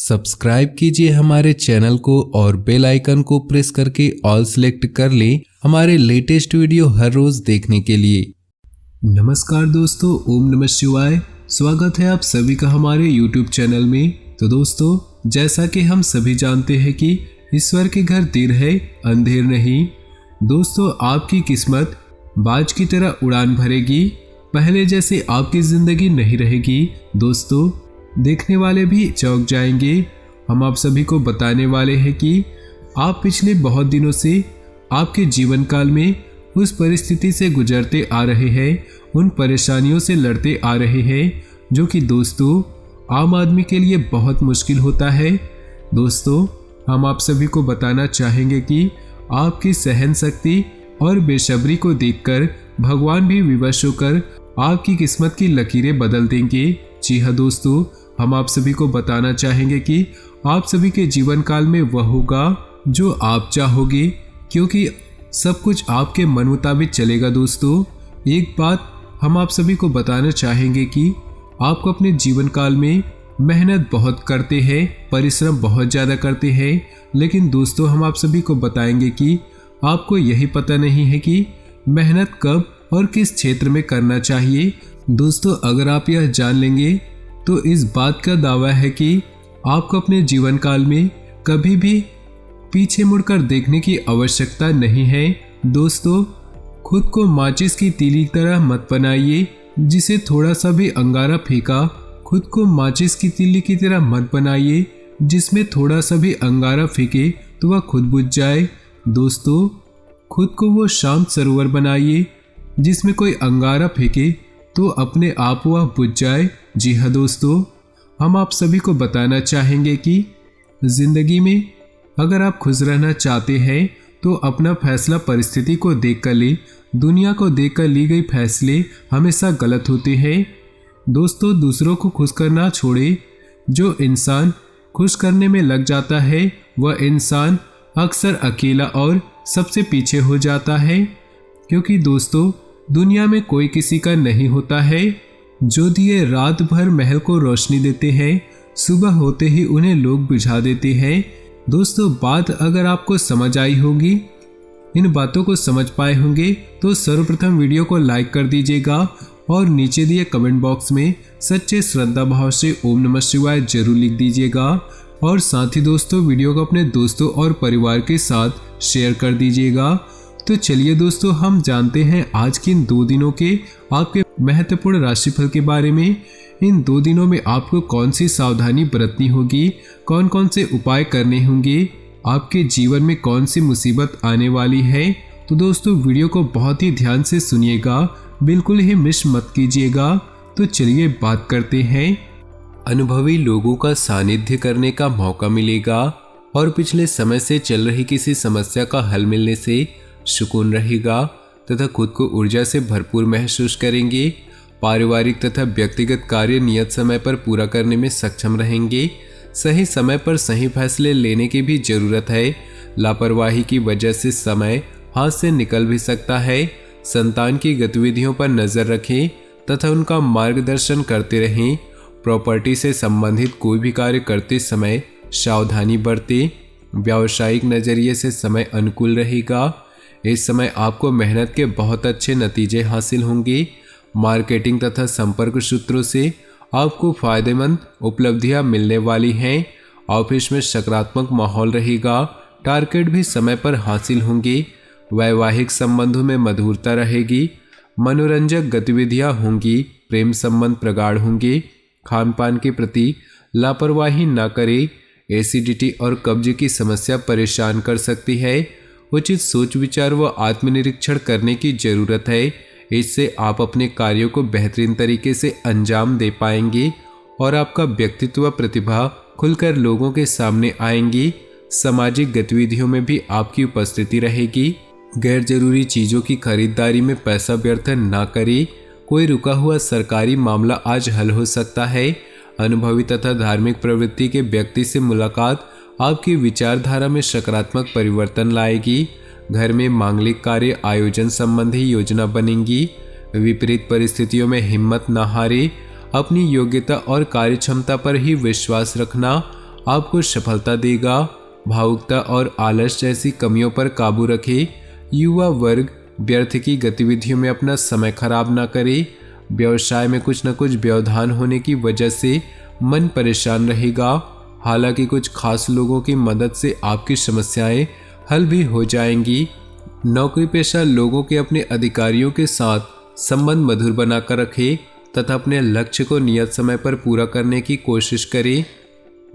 Subscribe कीजिए हमारे channel को और बेल आइकन को प्रेस करके ऑल सेलेक्ट कर लें हमारे लेटेस्ट वीडियो हर रोज देखने के लिए। नमस्कार दोस्तों, ओम नमः शिवाय। स्वागत है आप सभी का हमारे YouTube चैनल में। तो दोस्तों, जैसा कि हम सभी जानते हैं कि ईश्वर के घर देर है अंधेर नहीं। दोस्तों, आपकी किस्मत बाज की तरह उड़ान भरेगी। पहले जैसे आपकी जिंदगी नहीं रहेगी। दोस्तों, देखने वाले भी चौंक जाएंगे। हम आप सभी को बताने वाले हैं कि आप पिछले बहुत दिनों से आपके जीवन काल में उस परिस्थिति से गुजरते आ रहे हैं, उन परेशानियों से लड़ते आ रहे हैं जो कि दोस्तों आम आदमी के लिए बहुत मुश्किल होता है। दोस्तों, हम आप सभी को बताना चाहेंगे कि आपकी सहन शक्ति और बेसब्री को देखकर भगवान भी विवश होकर आपकी किस्मत की लकीरें बदल देंगे। जी हाँ दोस्तों, हम आप सभी को बताना चाहेंगे कि आप सभी के जीवन काल में वह होगा जो आप चाहोगे, क्योंकि सब कुछ आपके मन मुताबिक चलेगा। दोस्तों, एक बात हम आप सभी को बताना चाहेंगे कि आपको अपने जीवन काल में मेहनत बहुत करते हैं, परिश्रम बहुत ज़्यादा करते हैं, लेकिन दोस्तों हम आप सभी को बताएंगे कि आपको यही पता नहीं है कि मेहनत कब और किस क्षेत्र में करना चाहिए। दोस्तों, अगर आप यह जान लेंगे तो इस बात का दावा है कि आपको अपने जीवन काल में कभी भी पीछे मुड़कर देखने की आवश्यकता नहीं है। दोस्तों, खुद को माचिस की तीली की तरह मत बनाइए जिसे थोड़ा सा भी अंगारा फेंका। खुद को माचिस की तीली की तरह मत बनाइए जिसमें थोड़ा सा भी अंगारा फेंके तो वह खुद बुझ जाए। दोस्तों, खुद को वो शांत सरोवर बनाइए जिसमें कोई अंगारा फेंके तो अपने आप वह बुझ जाए। जी हाँ दोस्तों, हम आप सभी को बताना चाहेंगे कि जिंदगी में अगर आप खुश रहना चाहते हैं तो अपना फैसला परिस्थिति को देखकर ले। दुनिया को देखकर ली गई फैसले हमेशा गलत होते हैं। दोस्तों, दूसरों को खुश करना छोड़े। जो इंसान खुश करने में लग जाता है वह इंसान अक्सर अकेला और सबसे पीछे हो जाता है, क्योंकि दोस्तों दुनिया में कोई किसी का नहीं होता है। जो दिए रात भर महल को रोशनी देते हैं, सुबह होते ही उन्हें लोग बुझा देते हैं। दोस्तों, बात अगर आपको समझ आई होगी, इन बातों को समझ पाए होंगे तो सर्वप्रथम वीडियो को लाइक कर दीजिएगा और नीचे दिए कमेंट बॉक्स में सच्चे श्रद्धा भाव से ओम नमः शिवाय जरूर लिख दीजिएगा। और साथ ही दोस्तों, वीडियो को अपने दोस्तों और परिवार के साथ शेयर कर दीजिएगा। तो चलिए दोस्तों, हम जानते हैं आज के इन 2 दिनों के आपके महत्वपूर्ण राशिफल के बारे में। इन 2 दिनों में आपको कौन सी सावधानी बरतनी होगी, कौन कौन से उपाय करने होंगे, आपके जीवन में कौन सी मुसीबत आने वाली है। तो दोस्तों, वीडियो को बहुत ही ध्यान से सुनिएगा, बिल्कुल ही मिस मत कीजिएगा। तो चलिए बात करते हैं। अनुभवी लोगों का सानिध्य करने का मौका मिलेगा और पिछले समय से चल रही किसी समस्या का हल मिलने से सुकून रहेगा तथा खुद को ऊर्जा से भरपूर महसूस करेंगे। पारिवारिक तथा व्यक्तिगत कार्य नियत समय पर पूरा करने में सक्षम रहेंगे। सही समय पर सही फैसले लेने की भी जरूरत है। लापरवाही की वजह से समय हाथ से निकल भी सकता है। संतान की गतिविधियों पर नजर रखें तथा उनका मार्गदर्शन करते रहें। प्रॉपर्टी से संबंधित कोई भी कार्य करते समय सावधानी बरतें। व्यावसायिक नजरिए से समय अनुकूल रहेगा। इस समय आपको मेहनत के बहुत अच्छे नतीजे हासिल होंगे। मार्केटिंग तथा संपर्क सूत्रों से आपको फायदेमंद उपलब्धियां मिलने वाली हैं। ऑफिस में सकारात्मक माहौल रहेगा। टारगेट भी समय पर हासिल होंगे। वैवाहिक संबंधों में मधुरता रहेगी। मनोरंजक गतिविधियां होंगी। प्रेम संबंध प्रगाढ़ होंगे। खान पान के प्रति लापरवाही न करें। एसिडिटी और कब्ज की समस्या परेशान कर सकती है। उचित सोच विचार व आत्मनिरीक्षण करने की जरूरत है। इससे आप अपने कार्यों को बेहतरीन तरीके से अंजाम दे पाएंगे और आपका व्यक्तित्व प्रतिभा खुलकर लोगों के सामने आएंगी। सामाजिक गतिविधियों में भी आपकी उपस्थिति रहेगी। गैर जरूरी चीज़ों की खरीदारी में पैसा व्यर्थ न करें। कोई रुका हुआ सरकारी मामला आज हल हो सकता है। अनुभवी तथा धार्मिक प्रवृत्ति के व्यक्ति से मुलाकात आपकी विचारधारा में सकारात्मक परिवर्तन लाएगी। घर में मांगलिक कार्य आयोजन संबंधी योजना बनेगी। विपरीत परिस्थितियों में हिम्मत न हारे। अपनी योग्यता और कार्यक्षमता पर ही विश्वास रखना आपको सफलता देगा। भावुकता और आलस जैसी कमियों पर काबू रखें। युवा वर्ग व्यर्थ की गतिविधियों में अपना समय खराब ना करे। व्यवसाय में कुछ न कुछ व्यवधान होने की वजह से मन परेशान रहेगा। हालांकि कुछ खास लोगों की मदद से आपकी समस्याएं हल भी हो जाएंगी। नौकरी पेशा लोगों के अपने अधिकारियों के साथ संबंध मधुर बनाकर रखें तथा अपने लक्ष्य को नियत समय पर पूरा करने की कोशिश करें।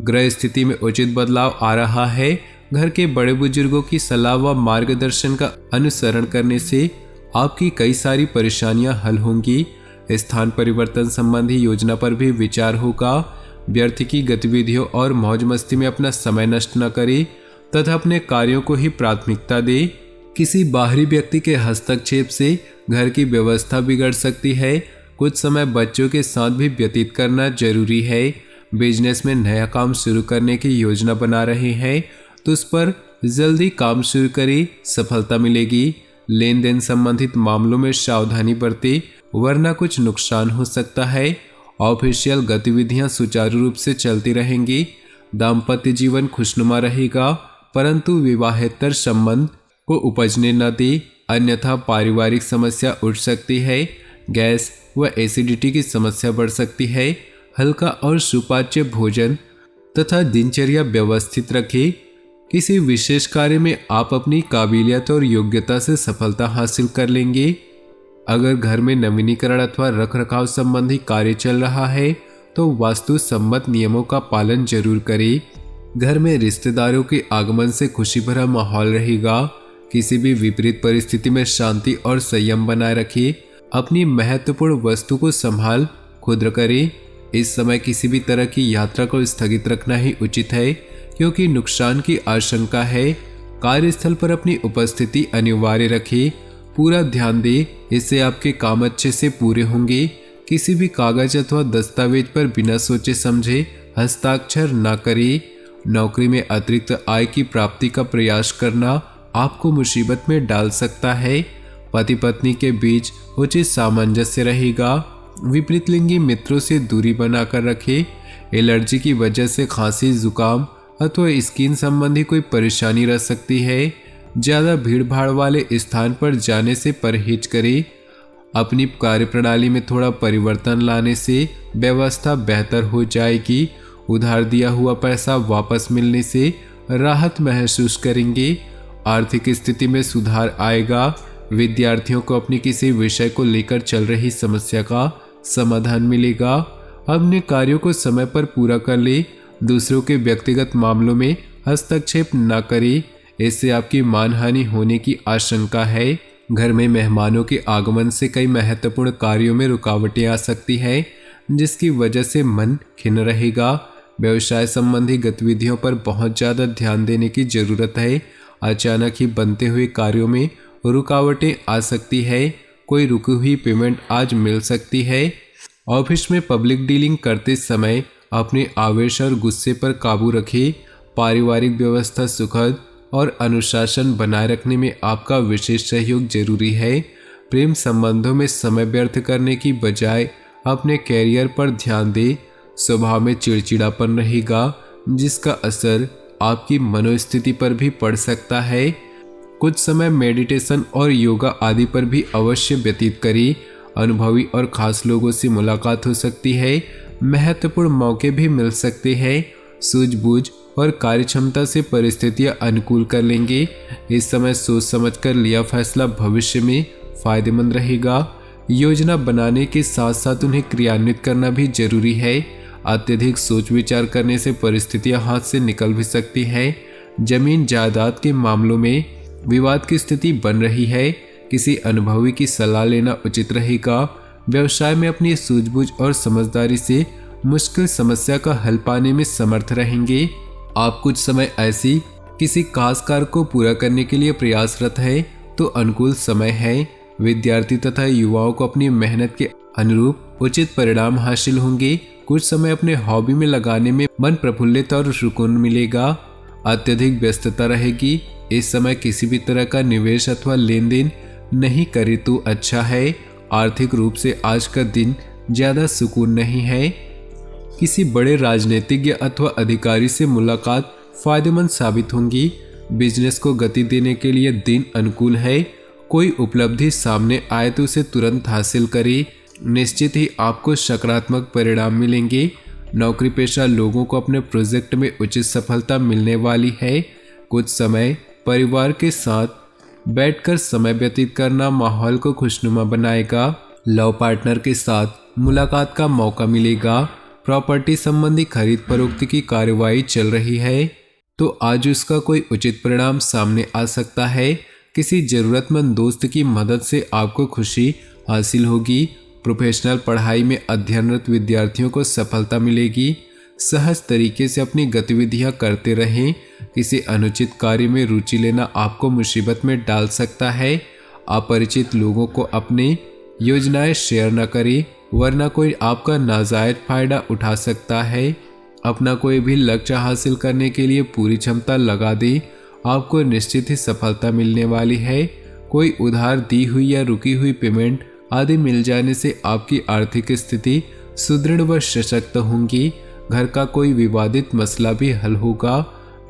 ग्रह स्थिति में उचित बदलाव आ रहा है। घर के बड़े बुजुर्गों की सलाह व मार्गदर्शन का अनुसरण करने से आपकी कई सारी परेशानियां हल होंगी। स्थान परिवर्तन संबंधी योजना पर भी विचार होगा। व्यर्थ की गतिविधियों और मौज मस्ती में अपना समय नष्ट न करें तथा अपने कार्यों को ही प्राथमिकता दें। किसी बाहरी व्यक्ति के हस्तक्षेप से घर की व्यवस्था बिगड़ सकती है। कुछ समय बच्चों के साथ भी व्यतीत करना जरूरी है। बिजनेस में नया काम शुरू करने की योजना बना रहे हैं तो उस पर जल्दी काम शुरू करें, सफलता मिलेगी। लेन देन संबंधित मामलों में सावधानी बरतें वरना कुछ नुकसान हो सकता है। ऑफिशियल गतिविधियां सुचारू रूप से चलती रहेंगी। दाम्पत्य जीवन खुशनुमा रहेगा परंतु विवाहेतर संबंध को उपजने न दे, अन्यथा पारिवारिक समस्या उठ सकती है। गैस व एसिडिटी की समस्या बढ़ सकती है। हल्का और सुपाच्य भोजन तथा दिनचर्या व्यवस्थित रखें। किसी विशेष कार्य में आप अपनी काबिलियत और योग्यता से सफलता हासिल कर लेंगे। अगर घर में नवीनीकरण अथवा रखरखाव संबंधी कार्य चल रहा है तो वास्तु सम्मत नियमों का पालन जरूर करें। घर में रिश्तेदारों के आगमन से खुशी भरा माहौल रहेगा। किसी भी विपरीत परिस्थिति में शांति और संयम बनाए रखिए। अपनी महत्वपूर्ण वस्तु को संभाल खुद करें। इस समय किसी भी तरह की यात्रा को स्थगित रखना ही उचित है क्योंकि नुकसान की आशंका है। कार्यस्थल पर अपनी उपस्थिति अनिवार्य रखें। पूरा ध्यान दें, इससे आपके काम अच्छे से पूरे होंगे। किसी भी कागज अथवा दस्तावेज पर बिना सोचे समझे हस्ताक्षर न करें। नौकरी में अतिरिक्त आय की प्राप्ति का प्रयास करना आपको मुसीबत में डाल सकता है। पति पत्नी के बीच उचित सामंजस्य रहेगा। विपरीत लिंगी मित्रों से दूरी बनाकर रखें। एलर्जी की वजह से खांसी, जुकाम अथवा स्किन संबंधी कोई परेशानी रह सकती है। ज़्यादा भीड़ भाड़ वाले स्थान पर जाने से परहेज करें। अपनी कार्यप्रणाली में थोड़ा परिवर्तन लाने से व्यवस्था बेहतर हो जाएगी। उधार दिया हुआ पैसा वापस मिलने से राहत महसूस करेंगे। आर्थिक स्थिति में सुधार आएगा। विद्यार्थियों को अपनी किसी विषय को लेकर चल रही समस्या का समाधान मिलेगा। अपने कार्यों को समय पर पूरा कर ले। दूसरों के व्यक्तिगत मामलों में हस्तक्षेप न करें, इससे आपकी मानहानि होने की आशंका है। घर में मेहमानों के आगमन से कई महत्वपूर्ण कार्यों में रुकावटें आ सकती है जिसकी वजह से मन खिन्न रहेगा। व्यवसाय संबंधी गतिविधियों पर बहुत ज़्यादा ध्यान देने की जरूरत है। अचानक ही बनते हुए कार्यों में रुकावटें आ सकती है। कोई रुकी हुई पेमेंट आज मिल सकती है। ऑफिस में पब्लिक डीलिंग करते समय अपने आवेश और गुस्से पर काबू रखें। पारिवारिक व्यवस्था सुखद और अनुशासन बनाए रखने में आपका विशेष सहयोग जरूरी है। प्रेम संबंधों में समय व्यर्थ करने की बजाय अपने कैरियर पर ध्यान दें। स्वभाव में चिड़चिड़ापन रहेगा जिसका असर आपकी मनोस्थिति पर भी पड़ सकता है। कुछ समय मेडिटेशन और योगा आदि पर भी अवश्य व्यतीत करें। अनुभवी और खास लोगों से मुलाकात हो सकती है। महत्वपूर्ण मौके भी मिल सकते हैं। सूझबूझ और कार्यक्षमता से परिस्थितियां अनुकूल कर लेंगे। इस समय सोच समझकर लिया फैसला भविष्य में फायदेमंद रहेगा। योजना बनाने के साथ साथ उन्हें क्रियान्वित करना भी जरूरी है। अत्यधिक सोच विचार करने से परिस्थितियां हाथ से निकल भी सकती हैं। जमीन जायदाद के मामलों में विवाद की स्थिति बन रही है। किसी अनुभवी की सलाह लेना उचित रहेगा। व्यवसाय में अपनी सूझबूझ और समझदारी से मुश्किल समस्या का हल पाने में समर्थ रहेंगे। आप कुछ समय ऐसी किसी खास कार्य को पूरा करने के लिए प्रयासरत है तो अनुकूल समय है। विद्यार्थी तथा युवाओं को अपनी मेहनत के अनुरूप उचित परिणाम हासिल होंगे। कुछ समय अपने हॉबी में लगाने में मन प्रफुल्लित और सुकून मिलेगा। अत्यधिक व्यस्तता रहेगी। इस समय किसी भी तरह का निवेश अथवा लेन देन नहीं करे तो अच्छा है। आर्थिक रूप से आज का दिन ज्यादा सुकून नहीं है। किसी बड़े राजनीतिज्ञ अथवा अधिकारी से मुलाकात फायदेमंद साबित होंगी। बिजनेस को गति देने के लिए दिन अनुकूल है। कोई उपलब्धि सामने आए तो उसे तुरंत हासिल करें। निश्चित ही आपको सकारात्मक परिणाम मिलेंगे। नौकरी पेशा लोगों को अपने प्रोजेक्ट में उचित सफलता मिलने वाली है। कुछ समय परिवार के साथ बैठकर समय व्यतीत करना माहौल को खुशनुमा बनाएगा। लव पार्टनर के साथ मुलाकात का मौका मिलेगा। प्रॉपर्टी संबंधी खरीद फरोख्त की कार्यवाही चल रही है तो आज उसका कोई उचित परिणाम सामने आ सकता है। किसी जरूरतमंद दोस्त की मदद से आपको खुशी हासिल होगी। प्रोफेशनल पढ़ाई में अध्ययनरत विद्यार्थियों को सफलता मिलेगी। सहज तरीके से अपनी गतिविधियां करते रहें। किसी अनुचित कार्य में रुचि लेना आपको मुसीबत में डाल सकता है। अपरिचित लोगों को अपनी योजनाएं शेयर न करें वरना कोई आपका नाजायज फायदा उठा सकता है। अपना कोई भी लक्ष्य हासिल करने के लिए पूरी क्षमता लगा दें। आपको निश्चित ही सफलता मिलने वाली है। कोई उधार दी हुई या रुकी हुई पेमेंट आदि मिल जाने से आपकी आर्थिक स्थिति सुदृढ़ व सशक्त होंगी। घर का कोई विवादित मसला भी हल होगा।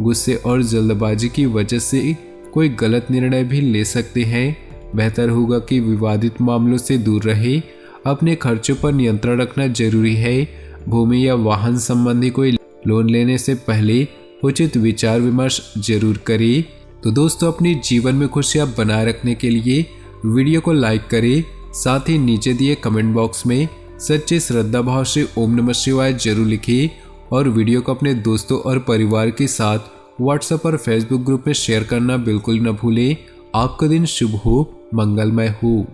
गुस्से और जल्दबाजी की वजह से कोई गलत निर्णय भी ले सकते हैं। बेहतर होगा कि विवादित मामलों से दूर रहे। अपने खर्चों पर नियंत्रण रखना जरूरी है। भूमि या वाहन संबंधी कोई लोन लेने से पहले उचित विचार विमर्श जरूर करें। तो दोस्तों, अपने जीवन में खुशियां बनाए रखने के लिए वीडियो को लाइक करें। साथ ही नीचे दिए कमेंट बॉक्स में सच्चे श्रद्धा भाव से ओम नमः शिवाय जरूर लिखिए और वीडियो को अपने दोस्तों और परिवार के साथ व्हाट्सएप और फेसबुक ग्रुप में शेयर करना बिल्कुल न भूलें। आपका दिन शुभ हो, मंगलमय हो।